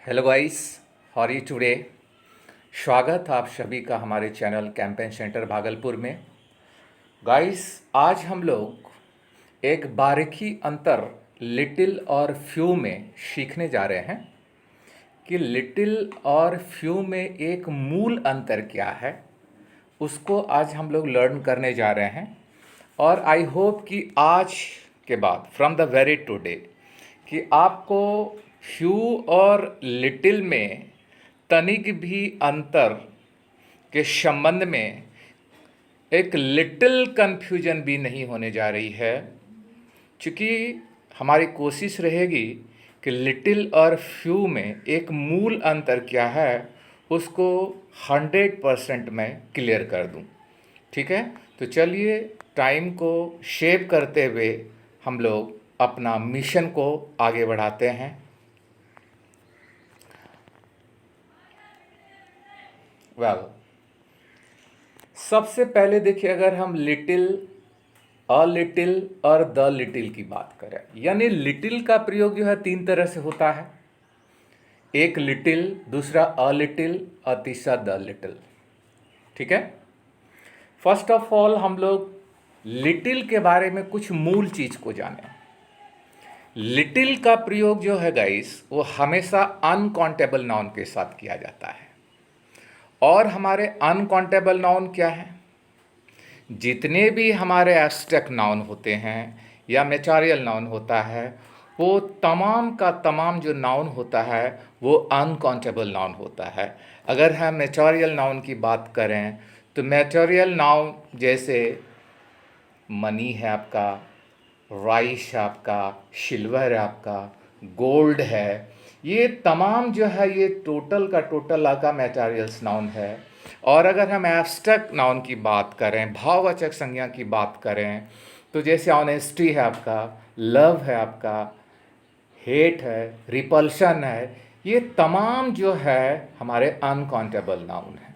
Hello guys, how are you today. स्वागत आप सभी का हमारे चैनल कैंपेन सेंटर भागलपुर में। गाइस, आज हम लोग एक बारीकी अंतर लिटिल और फ्यू में सीखने जा रहे हैं कि लिटिल और फ्यू में एक मूल अंतर क्या है। उसको आज हम लोग लर्न करने जा रहे हैं और आई होप कि आज के बाद फ्रॉम द वेरी टुडे कि आपको फ्यू और लिटिल में तनिक भी अंतर के संबंध में एक लिटिल कन्फ्यूजन भी नहीं होने जा रही है, क्योंकि हमारी कोशिश रहेगी कि लिटिल और फ्यू में एक मूल अंतर क्या है उसको 100% मैं क्लियर कर दूं। ठीक है, तो चलिए टाइम को शेप करते हुए हम लोग अपना मिशन को आगे बढ़ाते हैं। सबसे पहले देखिए, अगर हम लिटिल, अ लिटिल और द लिटिल की बात करें, यानी लिटिल का प्रयोग जो है 3 तरह से होता है। एक लिटिल, दूसरा अ लिटिल और तीसरा द लिटिल। ठीक है, फर्स्ट ऑफ ऑल हम लोग लिटिल के बारे में कुछ मूल चीज को जानें। लिटिल का प्रयोग जो है गाइस, वो हमेशा अनकाउंटेबल नाउन के साथ किया जाता है। और हमारे अनकाउंटेबल नाउन क्या है? जितने भी हमारे एब्स्ट्रैक्ट नाउन होते हैं या मैटेरियल नाउन होता है, वो तमाम का तमाम जो नाउन होता है वो अनकाउंटेबल नाउन होता है। अगर हम मैटेरियल नाउन की बात करें तो मैटेरियल नाउन जैसे मनी है आपका, राइस है आपका, सिल्वर है आपका, गोल्ड है, ये तमाम जो है ये टोटल का टोटल का मैटेरियल्स नाउन है। और अगर हम एब्स्ट्रैक्ट नाउन की बात करें, भाववाचक संज्ञा की बात करें, तो जैसे ऑनेस्टी है आपका, लव है आपका, हेट है, रिपल्शन है, ये तमाम जो है हमारे अनकाउंटेबल नाउन है।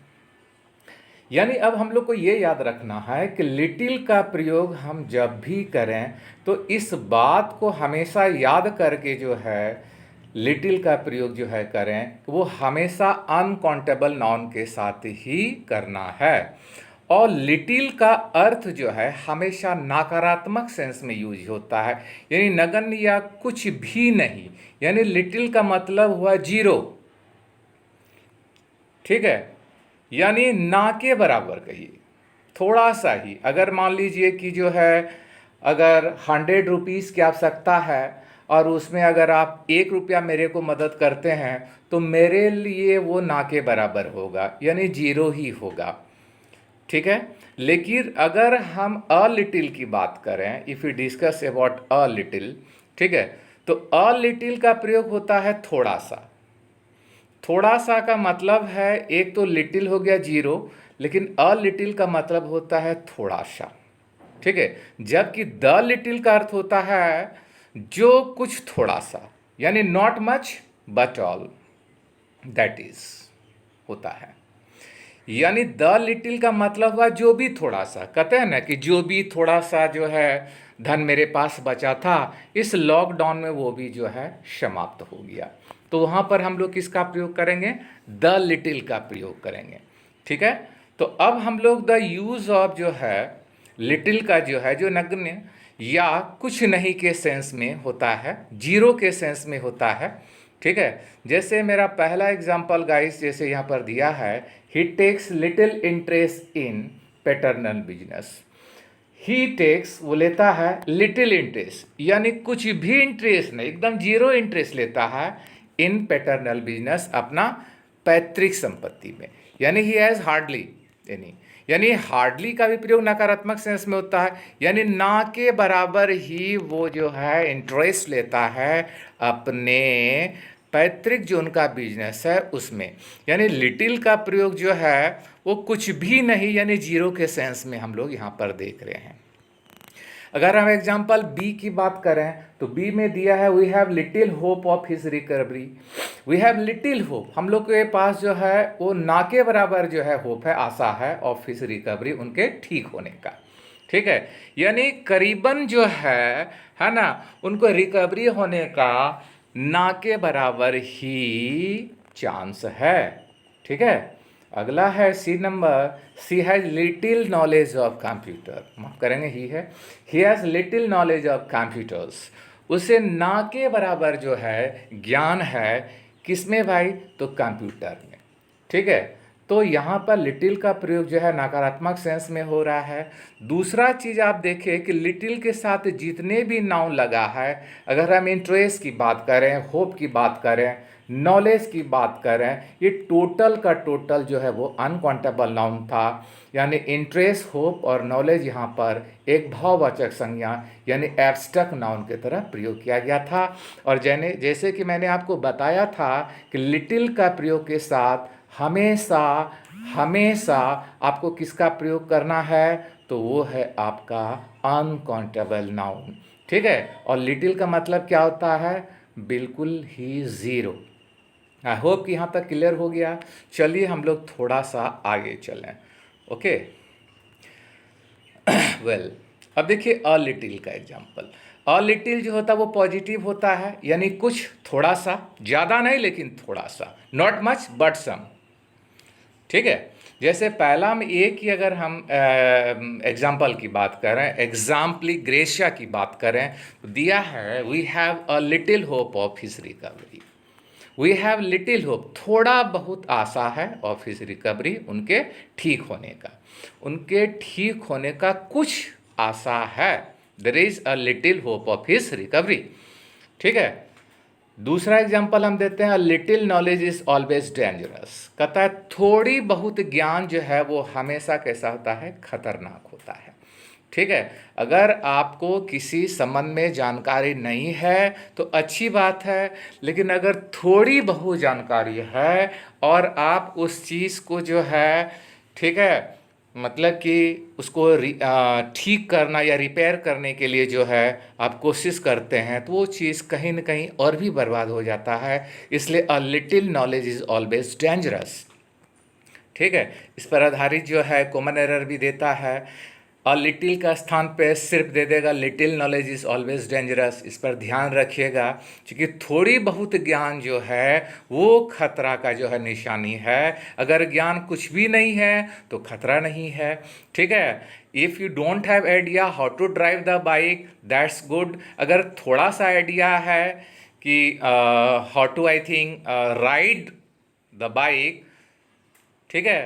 यानी अब हम लोग को ये याद रखना है कि लिटिल का प्रयोग हम जब भी करें तो इस बात को हमेशा याद करके जो है लिटिल का प्रयोग जो है करें, वो हमेशा अनकाउंटेबल नाउन के साथ ही करना है। और लिटिल का अर्थ जो है हमेशा नकारात्मक सेंस में यूज होता है, यानी नगण्य या कुछ भी नहीं। यानी लिटिल का मतलब हुआ जीरो। ठीक है, यानी ना के बराबर कहिए, थोड़ा सा ही। अगर मान लीजिए कि जो है अगर 100 रुपीज़ की आवश्यकता है और उसमें अगर आप 1 रुपया मेरे को मदद करते हैं तो मेरे लिए वो ना के बराबर होगा, यानी जीरो ही होगा। ठीक है, लेकिन अगर हम अ लिटिल की बात करें, if you discuss about a little, ठीक है, तो अ लिटिल का प्रयोग होता है थोड़ा सा। थोड़ा सा का मतलब है, एक तो लिटिल हो गया जीरो, लेकिन अ लिटिल का मतलब होता है थोड़ा सा। ठीक है, जबकि द लिटिल का अर्थ होता है जो कुछ थोड़ा सा, यानी not much but all, that is होता है। यानी द लिटिल का मतलब हुआ जो भी थोड़ा सा। कहते हैं ना कि जो भी थोड़ा सा जो है धन मेरे पास बचा था, इस लॉकडाउन में वो भी जो है समाप्त हो गया। तो वहाँ पर हम लोग किसका प्रयोग करेंगे? द लिटिल का प्रयोग करेंगे। ठीक है, तो अब हम लोग द यूज ऑफ जो है लिटिल का जो है, जो नगण्य या कुछ नहीं के सेंस में होता है, जीरो के सेंस में होता है। ठीक है, जैसे मेरा पहला एग्जाम्पल गाइस जैसे यहाँ पर दिया है, he takes little interest in paternal business. He takes, वो लेता है लिटिल इंटरेस्ट, यानी कुछ भी इंटरेस्ट नहीं, एकदम जीरो इंटरेस्ट लेता है इन पैटर्नल बिजनेस, अपना पैतृक संपत्ति में। यानी ही हैज़ हार्डली, यानी हार्डली का भी प्रयोग नकारात्मक सेंस में होता है, यानी ना के बराबर ही वो जो है इंटरेस्ट लेता है अपने पैतृक जो उनका बिजनेस है उसमें। यानी लिटिल का प्रयोग जो है वो कुछ भी नहीं, यानी जीरो के सेंस में हम लोग यहाँ पर देख रहे हैं। अगर हम एग्जाम्पल बी की बात करें तो बी में दिया है we have little hope of his recovery. We have little hope, हम लोग के पास जो है वो ना के बराबर जो है होप है, आशा है, ऑफ हिज रिकवरी, उनके ठीक होने का। ठीक है, यानी करीबन जो है ना, उनको रिकवरी होने का ना के बराबर ही चांस है। ठीक है, अगला है c number. She has little knowledge of computer, माफ करेंगे he has little knowledge of computers. उसे ना के बराबर जो है ज्ञान है, किसमें भाई? तो कंप्यूटर में। ठीक है, तो यहाँ पर लिटिल का प्रयोग जो है नकारात्मक सेंस में हो रहा है। दूसरा चीज़ आप देखें कि लिटिल के साथ जितने भी नाउन लगा है, अगर हम इंटरेस्ट की बात करें, होप की बात करें, नॉलेज की बात करें, ये टोटल का टोटल जो है वो अनकाउंटेबल नाउन था। यानी इंटरेस्ट, होप और नॉलेज यहाँ पर एक भाववाचक संज्ञा यानी एब्स्ट्रैक्ट नाउन की तरह प्रयोग किया गया था। और जैसे कि मैंने आपको बताया था कि लिटिल का प्रयोग के साथ हमेशा हमेशा आपको किसका प्रयोग करना है? तो वो है आपका अनकाउंटेबल नाउन। ठीक है, और लिटिल का मतलब क्या होता है? बिल्कुल ही ज़ीरो। आई होप कि यहाँ तक क्लियर हो गया। चलिए हम लोग थोड़ा सा आगे चलें। ओके, वेल अब देखिए अ लिटिल का एग्जाम्पल। अ लिटिल जो होता है वो पॉजिटिव होता है, यानी कुछ, थोड़ा सा, ज़्यादा नहीं लेकिन थोड़ा सा, नॉट मच बट सम। ठीक है, जैसे पहला में ए की अगर हम एग्जाम्पल की बात करें, एग्जाम्पली ग्रेशिया की बात करें, तो दिया है we have a little hope of his recovery. We have little hope, थोड़ा बहुत आशा है, ऑफ हिज रिकवरी, उनके ठीक होने का। उनके ठीक होने का कुछ आशा है। There is a little hope of his recovery. ठीक है, दूसरा एग्जाम्पल हम देते हैं, little knowledge is always dangerous. कहता है थोड़ी बहुत ज्ञान जो है वो हमेशा कैसा होता है? खतरनाक होता है। ठीक है, अगर आपको किसी संबंध में जानकारी नहीं है तो अच्छी बात है, लेकिन अगर थोड़ी बहुत जानकारी है और आप उस चीज़ को जो है, ठीक है, मतलब कि उसको ठीक करना या रिपेयर करने के लिए जो है आप कोशिश करते हैं, तो वो चीज़ कहीं ना कहीं और भी बर्बाद हो जाता है। इसलिए a little knowledge is always dangerous. ठीक है, इस पर आधारित जो है कॉमन एरर भी देता है। अ लिटिल का स्थान पे सिर्फ दे देगा little knowledge is always dangerous. इस पर ध्यान रखिएगा, क्योंकि थोड़ी बहुत ज्ञान जो है वो खतरा का जो है निशानी है। अगर ज्ञान कुछ भी नहीं है तो खतरा नहीं है। ठीक है, if you don't have idea how to drive the bike, that's good. अगर थोड़ा सा आइडिया है कि how to I think ride the bike, ठीक है,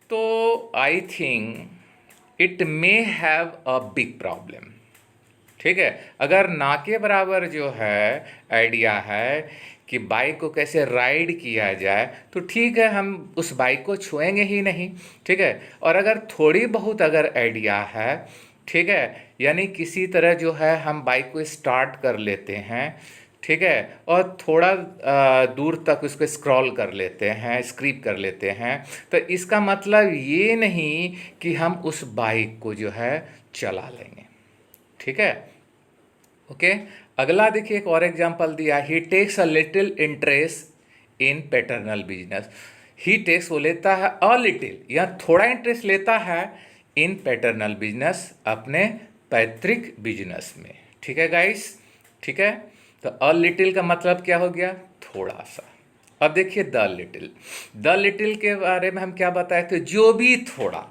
तो I think it may have a big problem. ठीक है, अगर ना के बराबर जो है आइडिया है कि बाइक को कैसे राइड किया जाए, तो ठीक है, हम उस बाइक को छुएंगे ही नहीं। ठीक है, और अगर थोड़ी बहुत अगर आइडिया है, ठीक है, यानी किसी तरह जो है हम बाइक को स्टार्ट कर लेते हैं, ठीक है, और थोड़ा दूर तक उसको स्क्रॉल कर लेते हैं, स्क्रीप कर लेते हैं, तो इसका मतलब ये नहीं कि हम उस बाइक को जो है चला लेंगे। ठीक है, ओके, अगला देखिए एक और एग्जांपल दिया, he takes a little interest in paternal business. He takes, वो लेता है अ लिटिल या थोड़ा इंटरेस्ट लेता है इन पैटर्नल बिजनेस, अपने पैतृक बिजनेस में। ठीक है गाइस, ठीक है, तो अ लिटिल का मतलब क्या हो गया? थोड़ा सा। अब देखिए द लिटिल। द लिटिल के बारे में हम क्या बताए थे? जो भी थोड़ा,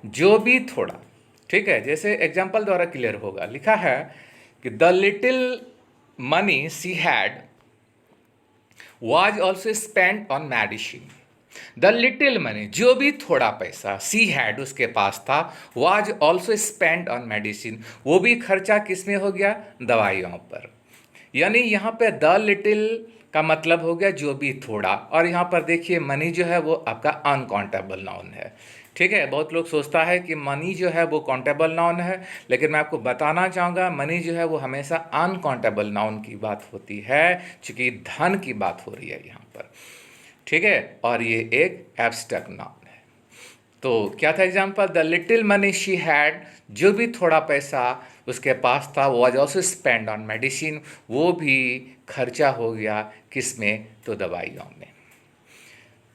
जो भी थोड़ा। ठीक है, जैसे एग्जाम्पल द्वारा क्लियर होगा, लिखा है कि the little money she had was also spent on medicine. The little money, जो भी थोड़ा पैसा सी हैड उसके पास था, was also spend on medicine, वो भी खर्चा किस में हो गया? दवाइयों पर। यानी यहाँ पे द लिटिल का मतलब हो गया जो भी थोड़ा, और यहाँ पर देखिए मनी जो है वो आपका अनकाउंटेबल नाउन है। ठीक है, बहुत लोग सोचता है कि मनी जो है वो काउंटेबल नाउन है, लेकिन मैं आपको बताना चाहूँगा मनी जो है वो हमेशा अनकाउंटेबल नाउन की बात होती है, क्योंकि धन की बात हो रही है यहाँ पर। ठीक है, और ये एक एब्स्ट्रैक्ट नाउन है। तो क्या था example? The little money she had, जो भी थोड़ा पैसा उसके पास था, was also spend on medicine, वो भी खर्चा हो गया किस में? तो दवाइयों में।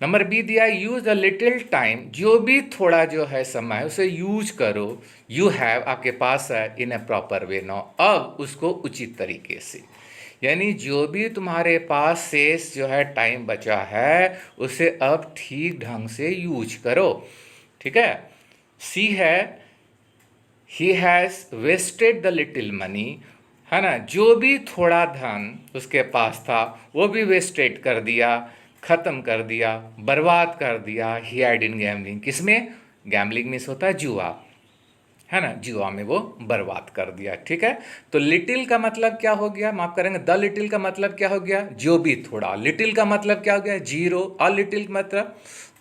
नंबर बी दिया, यूज द लिटिल टाइम, जो भी थोड़ा जो है समय उसे यूज करो, यू हैव आपके पास है, इन ए प्रॉपर वे नो, अब उसको उचित तरीके से। यानी जो भी तुम्हारे पास शेष जो है टाइम बचा है उसे अब ठीक ढंग से यूज करो। ठीक है। सी है he has wasted the little money, है ना, जो भी थोड़ा धन उसके पास था वो भी वेस्टेड कर दिया, ख़त्म कर दिया, बर्बाद कर दिया। ही हैड इन गैम्बलिंग, किसमें? गैम्बलिंग मीन्स होता है जुआ, है ना, जुआ में वो बर्बाद कर दिया। ठीक है। तो लिटिल का मतलब क्या हो गया, माफ करेंगे, द लिटिल का मतलब क्या हो गया? जो भी थोड़ा। लिटिल का मतलब क्या हो गया? जीरो। अ लिटिल का मतलब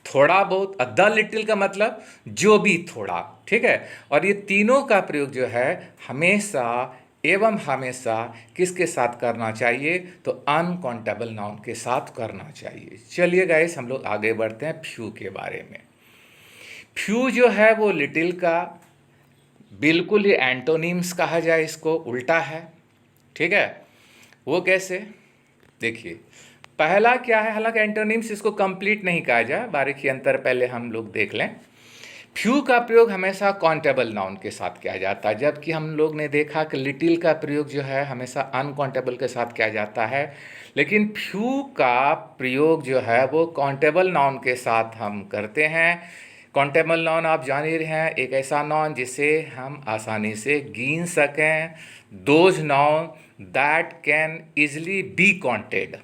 थोड़ा बहुत। द लिटिल का मतलब जो भी थोड़ा। ठीक है। और ये तीनों का प्रयोग जो है हमेशा एवं हमेशा किसके साथ करना चाहिए? तो अनकाउंटेबल नाउन के साथ करना चाहिए। चलिए गाइस, हम लोग आगे बढ़ते हैं फ्यू के बारे में। फ्यू जो है वो लिटिल का बिल्कुल ही एंटोनिम्स कहा जाए, इसको उल्टा है। ठीक है। वो कैसे? देखिए, पहला क्या है, हालांकि एंटोनिम्स इसको कंप्लीट नहीं कहा जाए, बारीकी अंतर पहले हम लोग देख लें। फ्यू का प्रयोग हमेशा काउंटेबल नाउन के साथ किया जाता है, जबकि हम लोग ने देखा कि लिटिल का प्रयोग जो है हमेशा अनकाउंटेबल के साथ किया जाता है। लेकिन फ्यू का प्रयोग जो है वो काउंटेबल नाउन के साथ हम करते हैं। काउंटेबल नाउन आप जान ही रहे हैं, एक ऐसा नाउन जिसे हम आसानी से गिन सकें। Those noun that can easily be counted.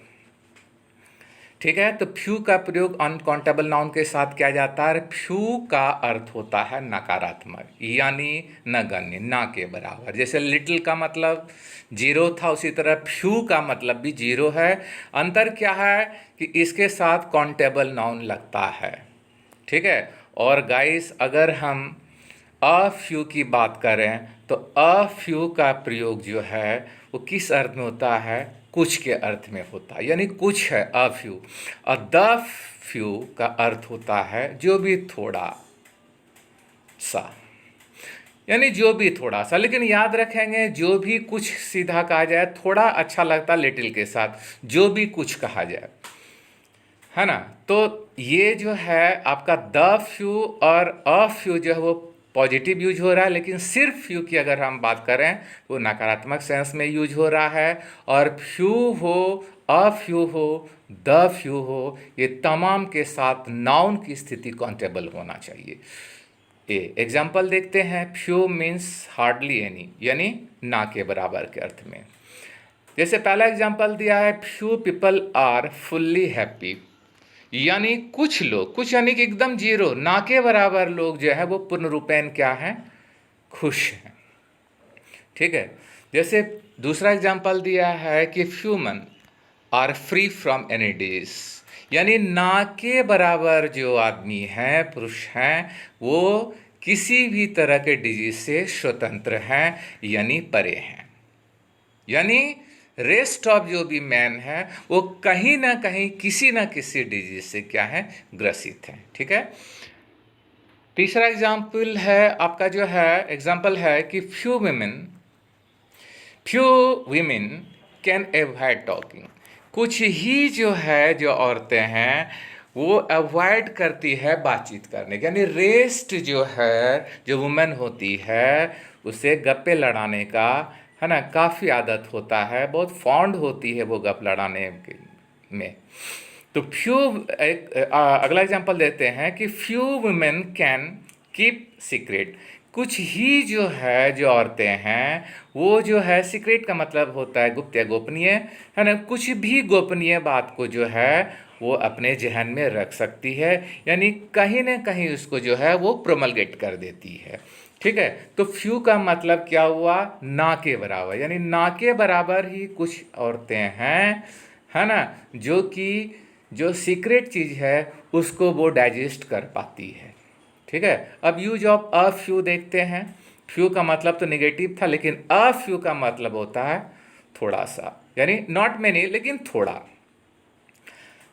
ठीक है। तो फ्यू का प्रयोग अनकाउंटेबल नाउन के साथ किया जाता है। फ्यू का अर्थ होता है नकारात्मक, यानी नगण्य, ना के बराबर। जैसे लिटिल का मतलब जीरो था, उसी तरह फ्यू का मतलब भी जीरो है। अंतर क्या है कि इसके साथ काउंटेबल नाउन लगता है। ठीक है। और गाइस, अगर हम अ फ्यू की बात करें तो अ फ्यू का प्रयोग जो है वो किस अर्थ में होता है? कुछ के अर्थ में होता है, यानी कुछ है अ फ्यू। और द फ्यू का अर्थ होता है जो भी थोड़ा सा, यानी जो भी थोड़ा सा। लेकिन याद रखेंगे, जो भी कुछ सीधा कहा जाए थोड़ा अच्छा लगता लिटिल के साथ, जो भी कुछ कहा जाए, है ना। तो ये जो है आपका द फ्यू और अ फ्यू जो है वो पॉजिटिव यूज हो रहा है, लेकिन सिर्फ फ्यू की अगर हम बात करें तो नकारात्मक सेंस में यूज हो रहा है। और फ्यू हो, अ फ्यू हो, द फ्यू हो, ये तमाम के साथ नाउन की स्थिति काउंटेबल होना चाहिए। एग्जाम्पल देखते हैं। फ्यू मीन्स हार्डली एनी, यानी ना के बराबर के अर्थ में। जैसे पहला एग्जाम्पल दिया है, few people are fully happy, यानी कुछ लोग, कुछ यानी कि एकदम जीरो, ना के बराबर लोग जो है वो पूर्ण रूपेण क्या हैं? खुश हैं। ठीक है। जैसे दूसरा एग्जाम्पल दिया है कि human are free from any disease, यानी ना के बराबर जो आदमी हैं, पुरुष हैं, वो किसी भी तरह के डिजीज से स्वतंत्र हैं, यानी परे हैं। यानी रेस्ट ऑफ जो भी मैन है वो कहीं ना कहीं किसी ना किसी डिजीज से क्या है? ग्रसित है। ठीक है। तीसरा एग्जाम्पल है आपका जो है, एग्जाम्पल है कि few women can avoid talking, कुछ ही जो है जो औरतें हैं वो अवॉइड करती है बातचीत करने की, यानी रेस्ट जो है, जो वुमेन होती है उसे गप्पे लड़ाने का, है ना, काफ़ी आदत होता है, बहुत फॉन्ड होती है वो गप लड़ाने में। तो फ्यू अगला एग्जांपल देते हैं कि few women can keep secret, कुछ ही जो है जो औरतें हैं वो जो है, सीक्रेट का मतलब होता है गुप्त या गोपनीय, है ना, कुछ भी गोपनीय बात को जो है वो अपने जहन में रख सकती है, यानी कहीं ना कहीं उसको जो है वो प्रोमलगेट कर देती है। ठीक है। तो फ्यू का मतलब क्या हुआ? ना के बराबर, यानी ना के बराबर ही कुछ औरतें हैं, है ना, जो कि जो सीक्रेट चीज़ है उसको वो डाइजेस्ट कर पाती है। ठीक है। अब यूज ऑफ अ फ्यू देखते हैं। फ्यू का मतलब तो निगेटिव था, लेकिन अ फ्यू का मतलब होता है थोड़ा सा, यानी नॉट मेनी, लेकिन थोड़ा।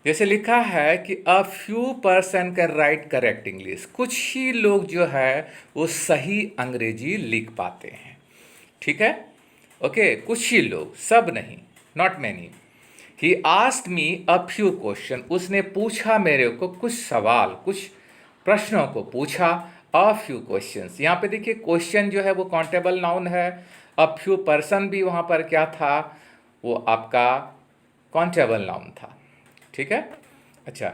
जैसे लिखा है कि a few person can write correct English, कुछ ही लोग जो है वो सही अंग्रेजी लिख पाते हैं। ठीक है। ओके, कुछ ही लोग, सब नहीं, not many. He asked me a few question, उसने पूछा मेरे को कुछ सवाल, कुछ प्रश्नों को पूछा। अ फ्यू क्वेश्चंस, यहाँ पे देखिए क्वेश्चन जो है वो काउंटेबल नाउन है। अ फ्यू पर्सन भी वहाँ पर क्या था? वो आपका काउंटेबल नाउन था। ठीक है। अच्छा,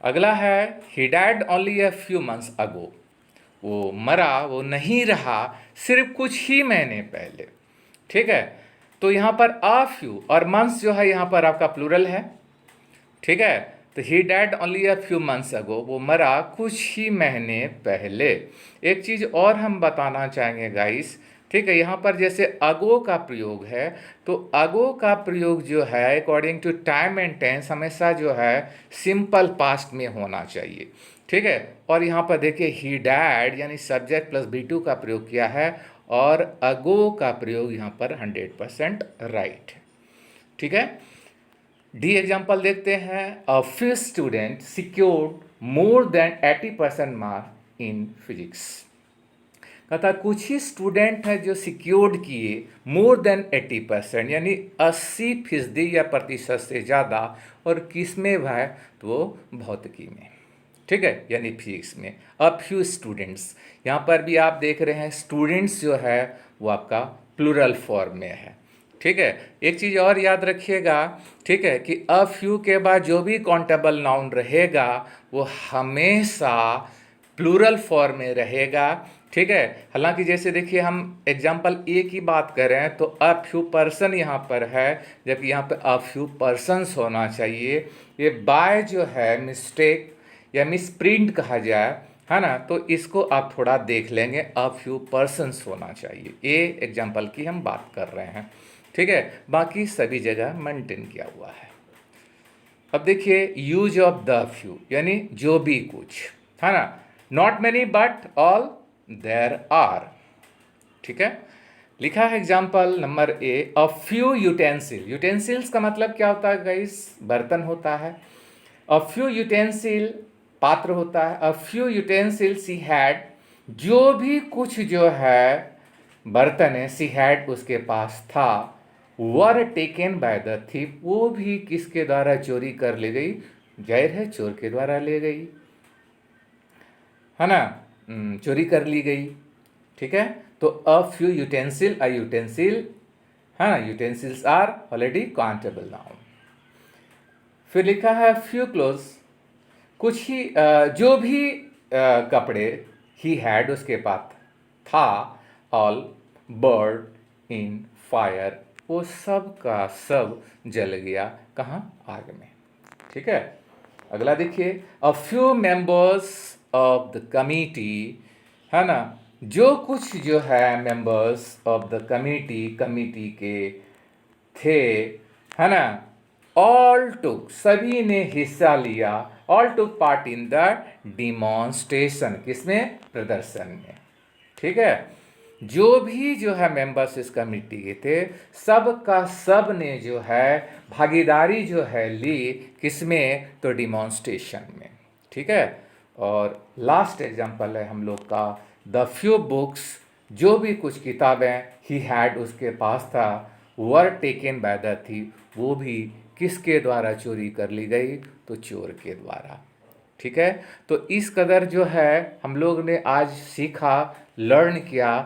अगला है he died only a few months ago. वो मरा, वो नहीं रहा, सिर्फ कुछ ही महीने पहले। ठीक है। तो यहाँ पर अ फ्यू और मंथ्स जो है यहाँ पर आपका प्लूरल है। ठीक है। तो he died only a few months ago, वो मरा कुछ ही महीने पहले। एक चीज़ और हम बताना चाहेंगे गाइस। ठीक है, यहाँ पर जैसे अगो का प्रयोग है, तो अगो का प्रयोग जो है according to time and tense हमेशा जो है सिंपल पास्ट में होना चाहिए। ठीक है। और यहाँ पर देखिए ही डैड यानी सब्जेक्ट प्लस B2 का प्रयोग किया है, और अगो का प्रयोग यहाँ पर 100% राइट है। ठीक है। डी एग्जाम्पल देखते हैं। A few student secured more than 80% mark in physics. कहता कुछ ही स्टूडेंट हैं जो सिक्योर्ड किए मोर देन 80% यानी 80% या प्रतिशत से ज़्यादा। और किस में है? तो वो भौतिकी में। ठीक है, यानी फिजिक्स में। अ फ्यू स्टूडेंट्स, यहाँ पर भी आप देख रहे हैं स्टूडेंट्स जो है वो आपका प्लूरल फॉर्म में है। ठीक है। एक चीज़ और याद रखिएगा, ठीक है, कि अ फ्यू के बाद जो भी काउंटेबल नाउन रहेगा वो हमेशा प्लूरल फॉर्म में रहेगा। ठीक है। हालांकि जैसे देखिए हम एग्जाम्पल ए की बात करें तो अ फ्यू पर्सन यहाँ पर है, जबकि यहाँ पे अ फ्यू पर्सन्स होना चाहिए। ये बाय जो है मिस्टेक या मिसप्रिंट कहा जाए, है ना, तो इसको आप थोड़ा देख लेंगे। अ फ्यू पर्सन्स होना चाहिए। ये एग्जाम्पल की हम बात कर रहे हैं। ठीक है। बाकी सभी जगह मेंटेन किया हुआ है। अब देखिए यूज ऑफ द फ्यू यानी जो भी कुछ, है ना। Not many but all there are. ठीक है। लिखा है example number a, a few utensil. Utensils का मतलब क्या होता है गाइस? बर्तन होता है। अ फ्यू यूटेंसिल पात्र होता है। अ फ्यू यूटेंसिल सी हैड, जो भी कुछ जो है बर्तन है, सी हैड उसके पास था। Were taken by the thief, वो भी किसके द्वारा चोरी कर ले गई? जाहिर है चोर के द्वारा ले गई, है ना। चोरी कर ली गई। ठीक है। तो a few utensil, a utensil, है ना, utensils are already countable noun. फिर लिखा है फ्यू क्लोज, कुछ ही जो भी कपड़े ही हैड उसके पास था। ऑल बर्ड इन फायर, वो सब का सब जल गया। कहाँ? आग में। ठीक है। अगला देखिए, a few members of the committee, है ना, जो कुछ जो है members of the committee, committee के थे, है ना। ऑल टुक, सभी ने हिस्सा लिया। All took part in the demonstration, किसमें? प्रदर्शन में। ठीक है। जो भी जो है मेंबर्स इस कमेटी के थे, सब का सब ने जो है भागीदारी जो है ली, किसमें? तो डिमॉन्स्ट्रेशन में। ठीक है। और लास्ट एग्जांपल है हम लोग का, द फ्यू बुक्स, जो भी कुछ किताबें ही हैड उसके पास था, were taken by the thief, वो भी किसके द्वारा चोरी कर ली गई? तो चोर के द्वारा। ठीक है। तो इस कदर जो है हम लोग ने आज सीखा, लर्न किया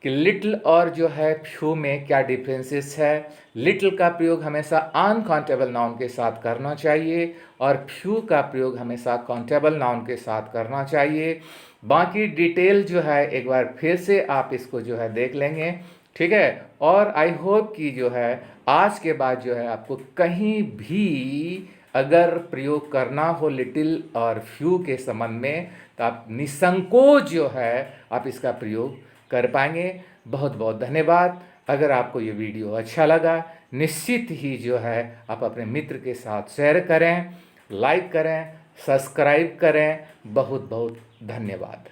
कि लिटिल और जो है फ्यू में क्या डिफरेंसेस है। लिटिल का प्रयोग हमेशा अनकाउंटेबल नाउन के साथ करना चाहिए, और फ्यू का प्रयोग हमेशा काउंटेबल नाउन के साथ करना चाहिए। बाकी डिटेल जो है एक बार फिर से आप इसको जो है देख लेंगे। ठीक है। और आई होप कि जो है आज के बाद जो है आपको कहीं भी अगर प्रयोग करना हो लिटिल और फ्यू के संबंध में, तो आप निसंकोच जो है आप इसका प्रयोग कर पाएंगे। बहुत बहुत धन्यवाद। अगर आपको ये वीडियो अच्छा लगा, निश्चित ही जो है आप अपने मित्र के साथ शेयर करें, लाइक करें, सब्सक्राइब करें। बहुत बहुत धन्यवाद।